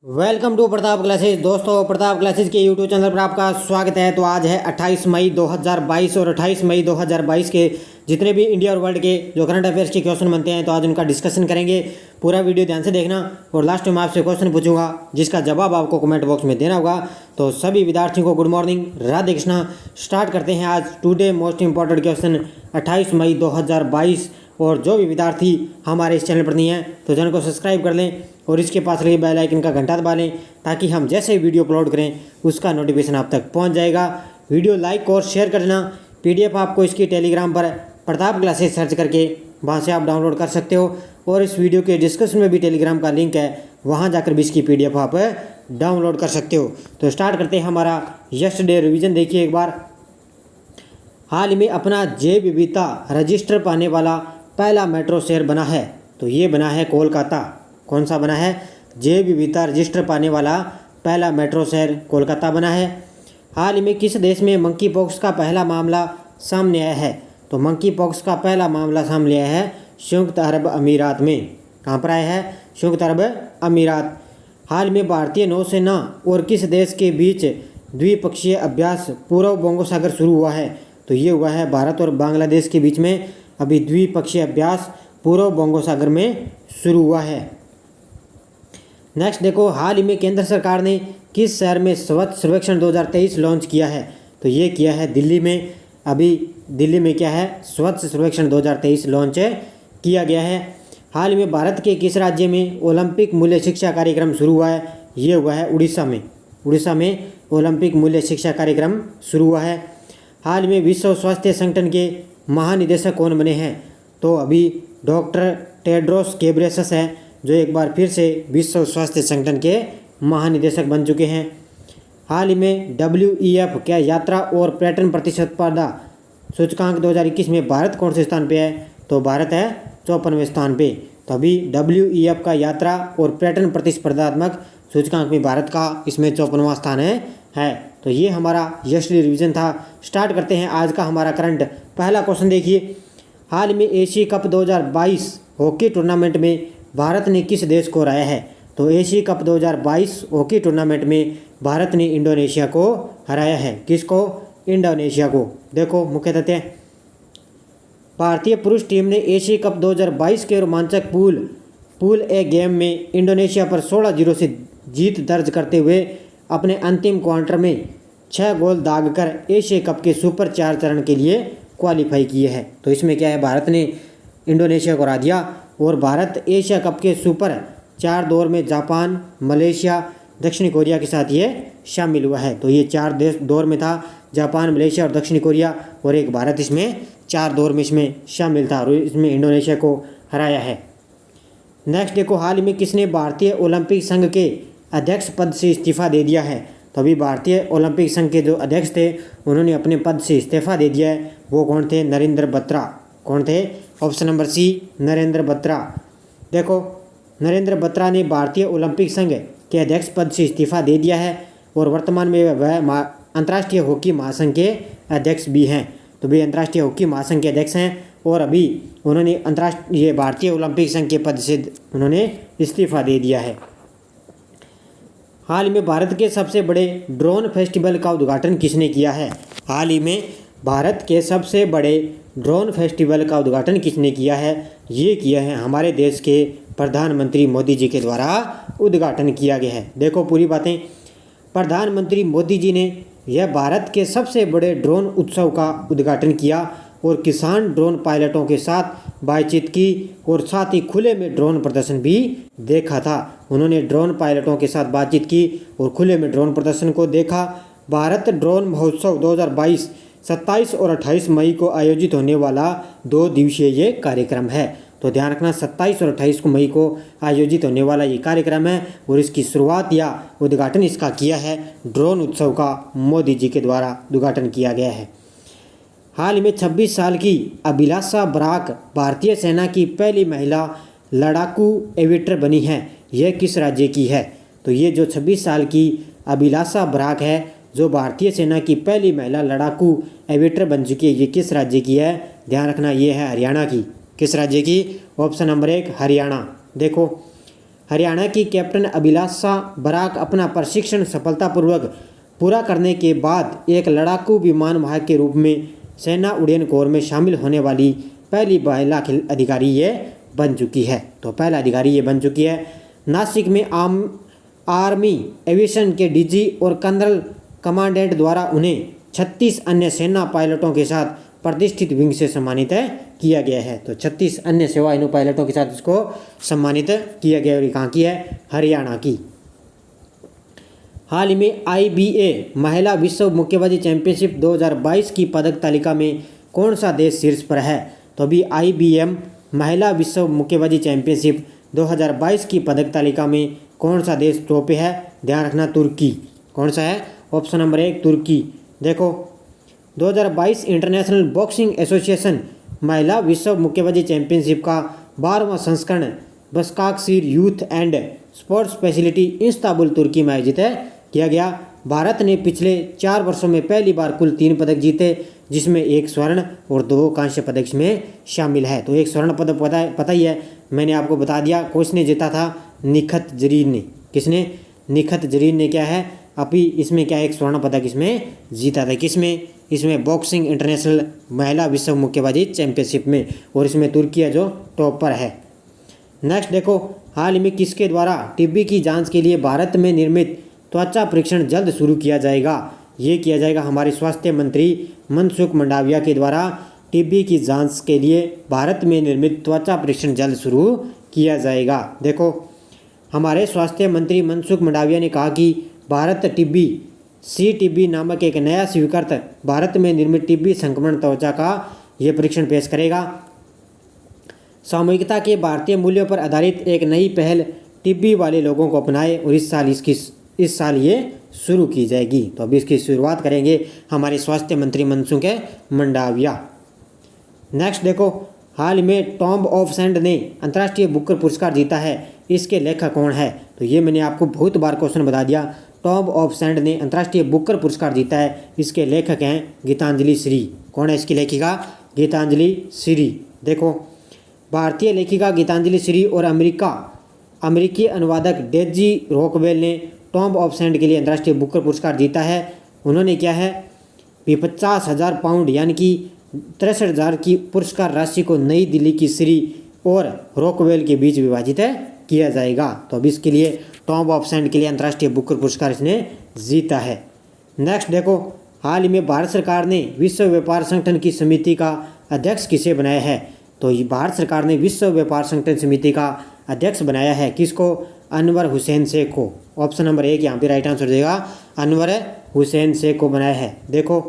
Welcome to Pratap classes. दोस्तों, Pratap classes के YouTube channel पर आपका स्वागत है। तो आज है 28 मई 2022 और 28 मई 2022 के जितने भी इंडिया और वर्ल्ड के जो करंट अफेयर्स के क्वेश्चन बनते हैं तो आज उनका डिस्कशन करेंगे। पूरा वीडियो ध्यान से देखना और लास्ट में आपसे क्वेश्चन पूछूंगा जिसका जवाब आपको कमेंट बॉक्स में देना होगा। तो सभी विद्यार्थियों को good morning, Radhe Krishna. Start करते हैं आज टुडे मोस्ट इंपॉर्टेंट क्वेश्चन 28 मई 2022। और जो भी विद्यार्थी हमारे इस चैनल पर नहीं हैं तो चैनल को सब्सक्राइब कर लें और इसके पास लगे बेल आइकन का घंटा दबा लें ताकि हम जैसे ही वीडियो अपलोड करें उसका नोटिफिकेशन आप तक पहुंच जाएगा। वीडियो लाइक और शेयर कर देना। पीडीएफ आपको इसकी टेलीग्राम पर प्रताप क्लासेस सर्च करके वहां से आप डाउनलोड कर सकते हो और इस वीडियो के डिस्क्रिप्शन में भी टेलीग्राम का लिंक है, वहां जाकर भी इसकी पीडीएफ आप डाउनलोड कर सकते हो। तो स्टार्ट करते हैं हमारा यस्टरडे रिवीजन। देखिए एक बार, हाल ही में अपना जैव विविधता रजिस्टर पाने वाला पहला मेट्रो शहर बना है। तो ये बना है कोलकाता। कौन सा बना है? जैव विविधता रजिस्टर पाने वाला पहला मेट्रो शहर कोलकाता बना है। हाल ही में किस देश में मंकी पॉक्स का पहला मामला सामने आया है? तो मंकी पॉक्स का पहला मामला सामने आया है संयुक्त अरब अमीरात में। कहाँ पर आया है? संयुक्त अरब अमीरात। हाल में भारतीय नौसेना और किस देश के बीच द्विपक्षीय अभ्यास पूर्व बंगों सागर शुरू हुआ है? तो ये हुआ है भारत और बांग्लादेश के बीच में अभी द्विपक्षीय अभ्यास पूर्व बंगों सागर में शुरू हुआ है। नेक्स्ट देखो, हाल ही में केंद्र सरकार ने किस शहर में स्वच्छ सर्वेक्षण 2023 लॉन्च किया है? तो ये किया है दिल्ली में। अभी दिल्ली में क्या है? स्वच्छ सर्वेक्षण 2023 लॉन्च किया गया है। हाल ही में भारत के किस राज्य में ओलंपिक मूल्य शिक्षा कार्यक्रम शुरू हुआ है? ये हुआ है उड़ीसा में। उड़ीसा में ओलंपिक मूल्य शिक्षा कार्यक्रम शुरू हुआ है। हाल में विश्व स्वास्थ्य संगठन के महानिदेशक कौन बने हैं? तो अभी डॉक्टर टेड्रोस घेब्रेयेसस हैं जो एक बार फिर से विश्व स्वास्थ्य संगठन के महानिदेशक बन चुके हैं। हाल ही में WEF क्या यात्रा और पर्यटन प्रतिस्पर्धा सूचकांक 2021 में भारत कौन से स्थान पे है? तो भारत है 54वें स्थान पे। तो अभी WEF का यात्रा और पर्यटन प्रतिस्पर्धात्मक सूचकांक में भारत का इसमें 54वां स्थान है। तो ये हमारा यस्टरडे रिवीजन था। स्टार्ट करते हैं आज का हमारा करंट। पहला क्वेश्चन देखिए, हाल में एशिया कप 2022 हॉकी टूर्नामेंट में भारत ने किस देश को हराया है? तो एशिया कप 2022 हॉकी टूर्नामेंट में भारत ने इंडोनेशिया को हराया है। किसको? इंडोनेशिया को। देखो मुख्य तथ्य, भारतीय पुरुष टीम ने एशिया कप 2022 के रोमांचक पूल ए गेम में इंडोनेशिया पर 16-0 से जीत दर्ज करते हुए अपने अंतिम क्वार्टर में 6 गोल दागकर एशिया कप के सुपर 4 चरण के लिए क्वालिफाई किए हैं। तो इसमें क्या है? भारत ने इंडोनेशिया को हरा दिया और भारत एशिया कप के सुपर 4 दौर में जापान, मलेशिया, दक्षिण कोरिया के साथ ये शामिल हुआ है। तो ये 4 देश दौर में था, जापान, मलेशिया और दक्षिण कोरिया, और एक भारत इसमें 4 दौर में इसमें शामिल था और इसमें इंडोनेशिया को हराया है। नेक्स्ट देखो, हाल ही में किसने भारतीय ओलंपिक संघ के अध्यक्ष पद से इस्तीफा दे दिया है? तो अभी भारतीय ओलंपिक संघ के जो अध्यक्ष थे उन्होंने अपने पद से इस्तीफा दे दिया है। वो कौन थे? नरेंद्र बत्रा। कौन थे? Option number C, Narendra Batra. देखो, नरेंद्र बत्रा ने भारतीय ओलंपिक संघ के अध्यक्ष पद से इस्तीफा दे दिया है और वर्तमान में वह अंतर्राष्ट्रीय हॉकी महासंघ के अध्यक्ष भी हैं। तो भी अंतर्राष्ट्रीय हॉकी महासंघ के अध्यक्ष हैं और अभी उन्होंने अंतर्राष्ट्रीय भारतीय ओलंपिक संघ के पद से उन्होंने इस्तीफा दे दिया है। हाल ही में भारत के सबसे बड़े ड्रोन फेस्टिवल का उद्घाटन किसने किया है? हाल ही में भारत के सबसे बड़े ड्रोन फेस्टिवल का उद्घाटन किसने किया है? ये किया है हमारे देश के प्रधानमंत्री मोदी जी के द्वारा उद्घाटन किया गया है। देखो पूरी बातें, प्रधानमंत्री मोदी जी ने यह भारत के सबसे बड़े ड्रोन उत्सव का उद्घाटन किया और किसान ड्रोन पायलटों के साथ बातचीत की और साथ ही खुले में ड्रोन प्रदर्शन भी देखा था। उन्होंने ड्रोन पायलटों के साथ बातचीत की और खुले में ड्रोन प्रदर्शन को देखा। भारत ड्रोन महोत्सव 2022 27 और 28 मई को आयोजित होने वाला 2 दिवसीय ये कार्यक्रम है। तो ध्यान रखना, 27 और 28 मई को आयोजित होने वाला ये कार्यक्रम है और इसकी शुरुआत या उद्घाटन इसका किया है ड्रोन उत्सव का मोदी जी के द्वारा उद्घाटन किया गया है। हाल ही में 26 साल की अभिलाषा बराक भारतीय सेना की पहली महिला लड़ाकू एविएटर बनी है। यह किस राज्य की है? तो ये जो 26 साल की अभिलाषा बराक है जो भारतीय सेना की पहली महिला लड़ाकू एविएटर बन चुकी है, ये किस राज्य की है? ध्यान रखना, ये है हरियाणा की। किस राज्य की? Option number 1 Haryana. देखो, हरियाणा की कैप्टन अभिलाषा बराक अपना प्रशिक्षण सफलतापूर्वक पूरा करने के बाद एक लड़ाकू विमान वाहक के रूप में सेना उड़ान कोर में शामिल होने वाली पहली महिला अधिकारी ये बन चुकी है। तो पहला अधिकारी ये बन चुकी है। नासिक में आर्मी एविएशन के डीजी और कर्नल कमांडेंट द्वारा उन्हें 36 अन्य सेना पायलटों के साथ प्रतिष्ठित विंग से सम्मानित किया गया है। तो 36 अन्य सेवाएं पायलटों के साथ इसको सम्मानित किया गया और ये कहाँ की है? हरियाणा की। हाल ही में IBA महिला विश्व मुक्केबाजी चैंपियनशिप 2022 की पदक तालिका में कौन सा देश शीर्ष पर है? तो अभी IBM महिला विश्व मुक्केबाजी चैंपियनशिप 2022 की पदक तालिका में कौन सा देश टॉप पे है? ध्यान रखना, तुर्की। कौन सा है? ऑप्शन नंबर 1 तुर्की। देखो 2022 इंटरनेशनल बॉक्सिंग एसोसिएशन महिला विश्व मुक्केबाजी चैंपियनशिप का 12वां संस्करण Basaksehir youth and sports facility Istanbul Turkey में आयोजित किया गया। भारत ने पिछले 4 वर्षों में पहली बार कुल 3 पदक जीते, जिसमें 1 स्वर्ण और 2 कांस्य पदक इसमें शामिल है। तो 1 स्वर्ण पदक पता ही है, मैंने आपको बता दिया। किसने जीता था? निखत जरीन ने। किसने? निखत जरीन ने क्या है अभी इसमें क्या 1 स्वर्ण पदक इसमें जीता था। किसमें? इसमें बॉक्सिंग इंटरनेशनल महिला विश्व मुक्केबाजी चैंपियनशिप में, और इसमें तुर्की है जो टॉप पर है। नेक्स्ट देखो, हाल में किसके द्वारा टीबी की जांच के लिए भारत में निर्मित त्वचा परीक्षण जल्द शुरू किया जाएगा? ये किया जाएगा हमारे स्वास्थ्य मंत्री मनसुख मंडाविया के द्वारा टीबी की जांच के लिए भारत में निर्मित त्वचा परीक्षण जल्द शुरू किया जाएगा। देखो हमारे स्वास्थ्य मंत्री मनसुख मंडाविया ने कहा कि भारत टीबी नामक एक नया स्वीकृत भारत में निर्मित टीबी संक्रमण त्वचा का ये परीक्षण पेश करेगा। सामूहिकता के भारतीय मूल्यों पर आधारित एक नई पहल टीबी वाले लोगों को अपनाए और इस साल ये शुरू की जाएगी। तो अभी इसकी शुरुआत करेंगे हमारे स्वास्थ्य मंत्री मनसुख मंडाविया। नेक्स्ट देखो, हाल में टॉम्ब ऑफ सैंड ने अंतर्राष्ट्रीय बुकर पुरस्कार जीता है। इसके लेखक कौन है? तो ये मैंने आपको बहुत बार क्वेश्चन बता दिया। टॉम्ब ऑफ सैंड ने अंतर्राष्ट्रीय बुकर पुरस्कार जीता है। इसके लेखक हैं गीतांजलि श्री। कौन है इसकी लेखिका? गीतांजलि श्री। देखो भारतीय लेखिका गीतांजलि श्री और अमेरिकी अनुवादक डेजी रॉकवेल ने टॉम्ब ऑफ सैंड के लिए अंतर्राष्ट्रीय बुकर पुरस्कार जीता है। उन्होंने क्या है 50,000 पाउंड यानी कि 63,000 की पुरस्कार राशि को नई दिल्ली की श्री और रॉकवेल के बीच विभाजित किया जाएगा। तो अब इसके लिए टॉम्ब ऑफ सैंड के लिए अंतर्राष्ट्रीय बुकर पुरस्कार इसने जीता है। नेक्स्ट देखो, हाल ही में भारत सरकार ने विश्व व्यापार संगठन की समिति का अध्यक्ष किसे बनाया है? तो ये भारत सरकार ने विश्व व्यापार संगठन समिति का अध्यक्ष बनाया है। किसको? अनवर हुसैन शेख को। ऑप्शन नंबर 1 यहाँ पे राइट आंसर देगा, अनवर हुसैन शेख को बनाया है। देखो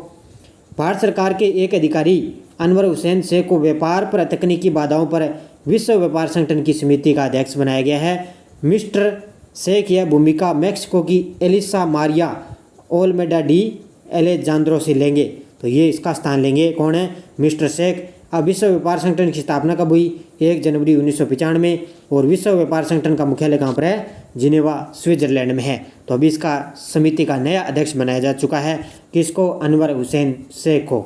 भारत सरकार के एक अधिकारी अनवर हुसैन शेख को व्यापार पर तकनीकी बाधाओं पर विश्व व्यापार संगठन की समिति का अध्यक्ष बनाया गया है। मिस्टर शेख यह भूमिका मैक्सिको की एलिसा मारिया ओल्मेडा डी एलेजांद्रो से लेंगे। तो ये इसका स्थान लेंगे। कौन है? मिस्टर शेख। अब विश्व व्यापार संगठन की स्थापना कब हुई? 1 जनवरी 1995 और विश्व व्यापार संगठन का मुख्यालय कहाँ पर है? जिनेवा स्विट्जरलैंड में है। तो अभी इसका समिति का नया अध्यक्ष बनाया जा चुका है। किसको? अनवर हुसैन शेख को।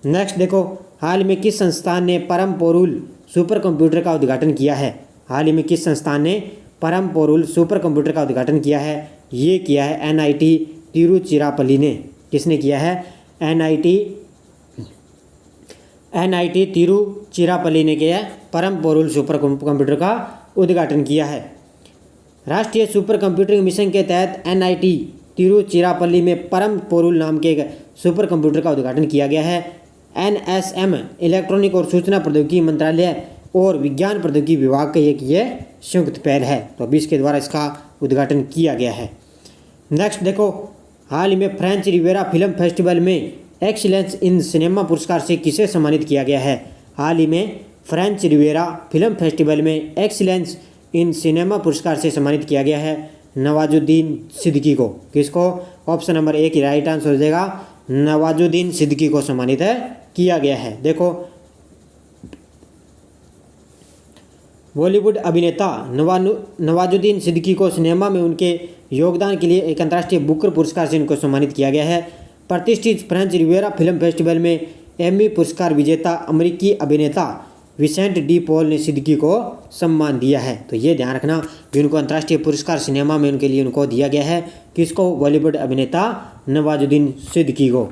नेक्स्ट देखो, हाल में किस संस्थान ने परम पोरुल सुपर कंप्यूटर का उद्घाटन किया है? हाल ही में किस संस्थान ने परम पोरुल सुपर कंप्यूटर का उद्घाटन किया है? ये किया है NIT तिरुचिरापल्ली ने। किसने किया है? NIT तिरुचिरापल्ली ने किया परम पोरुल सुपर कंप्यूटर का उद्घाटन किया है। राष्ट्रीय सुपर कंप्यूटिंग मिशन के तहत NIT तिरुचिरापल्ली में परम पोरुल नाम के एक सुपर कंप्यूटर का उद्घाटन किया गया है। NSM इलेक्ट्रॉनिक और सूचना प्रौद्योगिकी मंत्रालय और विज्ञान प्रौद्योगिकी विभाग का एक ये संयुक्त पहल है। तो अभी इसके द्वारा इसका उद्घाटन किया गया है। नेक्स्ट देखो, हाल ही में फ्रेंच रिवेरा फिल्म फेस्टिवल में एक्सीलेंस इन सिनेमा पुरस्कार से किसे सम्मानित किया गया है? हाल ही में फ्रेंच रिवेरा फिल्म फेस्टिवल में एक्सीलेंस इन सिनेमा पुरस्कार से सम्मानित किया गया है नवाजुद्दीन सिद्दीकी को। किसको? ऑप्शन नंबर 1 राइट आंसर हो जाएगा, नवाजुद्दीन सिद्दीकी को सम्मानित किया गया है। देखो बॉलीवुड अभिनेता नवाजुद्दीन सिद्दीकी को सिनेमा में उनके योगदान के लिए एक अंतर्राष्ट्रीय बुकर पुरस्कार से इनको सम्मानित किया गया है। प्रतिष्ठित फ्रेंच रिवेरा फिल्म फेस्टिवल में एमी पुरस्कार विजेता अमेरिकी अभिनेता विसेंट डी पॉल ने सिद्दीकी को सम्मान दिया है। तो ये ध्यान रखना कि उनको अंतर्राष्ट्रीय पुरस्कार सिनेमा में उनके लिए उनको दिया गया है। किसको? बॉलीवुड अभिनेता नवाजुद्दीन सिद्दीकी को।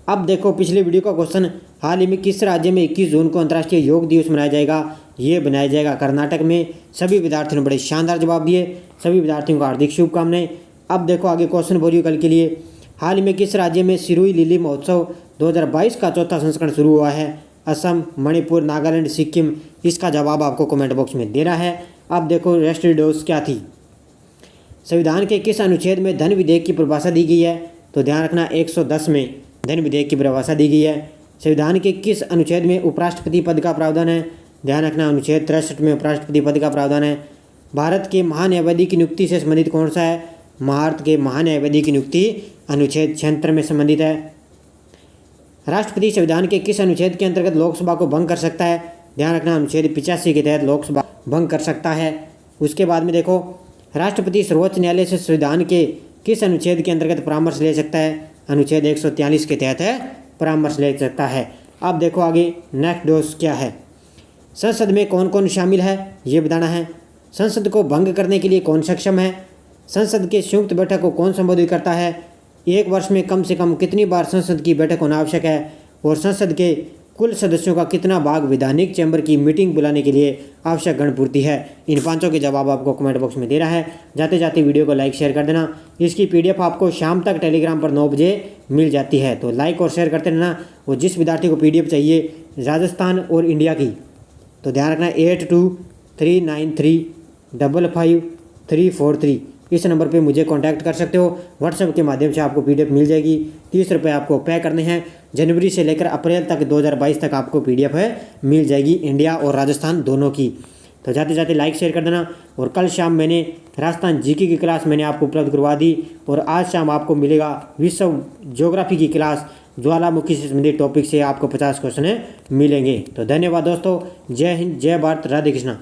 अब देखो पिछले वीडियो का क्वेश्चन, हाल ही में किस राज्य में 21 जून को अंतर्राष्ट्रीय योग दिवस मनाया जाएगा? ये बनाया जाएगा कर्नाटक में। सभी विद्यार्थियों ने बड़े शानदार जवाब दिए। सभी विद्यार्थियों को हार्दिक शुभकामनाएं। अब देखो आगे क्वेश्चन बोलिए कल के लिए, हाल ही में किस राज्य में सिरोही लिली महोत्सव 2022 का चौथा संस्करण शुरू हुआ है? असम, मणिपुर, नागालैंड, सिक्किम। इसका जवाब आपको कमेंट बॉक्स में देना है। अब देखो राष्ट्रीय डोज क्या थी? संविधान के किस अनुच्छेद में धन विधेयक की परिभाषा दी गई है? तो ध्यान रखना 110 में धन विधेयक की परिभाषा दी गई है। संविधान के किस अनुच्छेद में उपराष्ट्रपति पद का प्रावधान है? ध्यान रखना अनुच्छेद 63 में उपराष्ट्रपति पद का प्रावधान है। भारत के महान्यायवादी की नियुक्ति से संबंधित कौन सा है? भारत के महान्यायवादी की नियुक्ति अनुच्छेद 76 में संबंधित है। राष्ट्रपति संविधान के किस अनुच्छेद के अंतर्गत लोकसभा को भंग कर सकता है? ध्यान रखना अनुच्छेद 85 के तहत लोकसभा भंग कर सकता है। उसके बाद में देखो राष्ट्रपति सर्वोच्च न्यायालय से संविधान के किस अनुच्छेद के अंतर्गत परामर्श ले सकता है? अनुच्छेद 143 के तहत परामर्श ले सकता है। अब देखो आगे नेक्स्ट डोज क्या है? संसद में कौन कौन शामिल है ये बताना है। संसद को भंग करने के लिए कौन सक्षम है? संसद के संयुक्त बैठक को कौन संबोधित करता है? एक वर्ष में कम से कम कितनी बार संसद की बैठक होना आवश्यक है? और संसद के कुल सदस्यों का कितना भाग विधानिक चैम्बर की मीटिंग बुलाने के लिए आवश्यक गणपूर्ति है? इन पांचों के जवाब आपको कमेंट बॉक्स में देना है। जाते जाते वीडियो को लाइक शेयर कर देना। इसकी PDF आपको शाम तक टेलीग्राम पर 9 बजे मिल जाती है, तो लाइक और शेयर करते रहना। और जिस विद्यार्थी को PDF चाहिए राजस्थान और इंडिया की, तो ध्यान रखना 8239355343 इस नंबर पे मुझे कांटेक्ट कर सकते हो। व्हाट्सएप के माध्यम से आपको PDF मिल जाएगी। 30 रुपये आपको पे करने हैं। जनवरी से लेकर अप्रैल तक 2022 तक आपको PDF मिल जाएगी इंडिया और राजस्थान दोनों की। तो जाते जाते लाइक शेयर कर देना। और कल शाम मैंने राजस्थान GK की क्लास मैंने आपको उपलब्ध करवा दी। और आज शाम आपको मिलेगा विश्व ज्योग्राफी की क्लास, ज्वालामुखी से संबंधित टॉपिक से आपको 50 क्वेश्चन मिलेंगे। तो धन्यवाद दोस्तों। जय हिंद, जय भारत, राधे कृष्णा।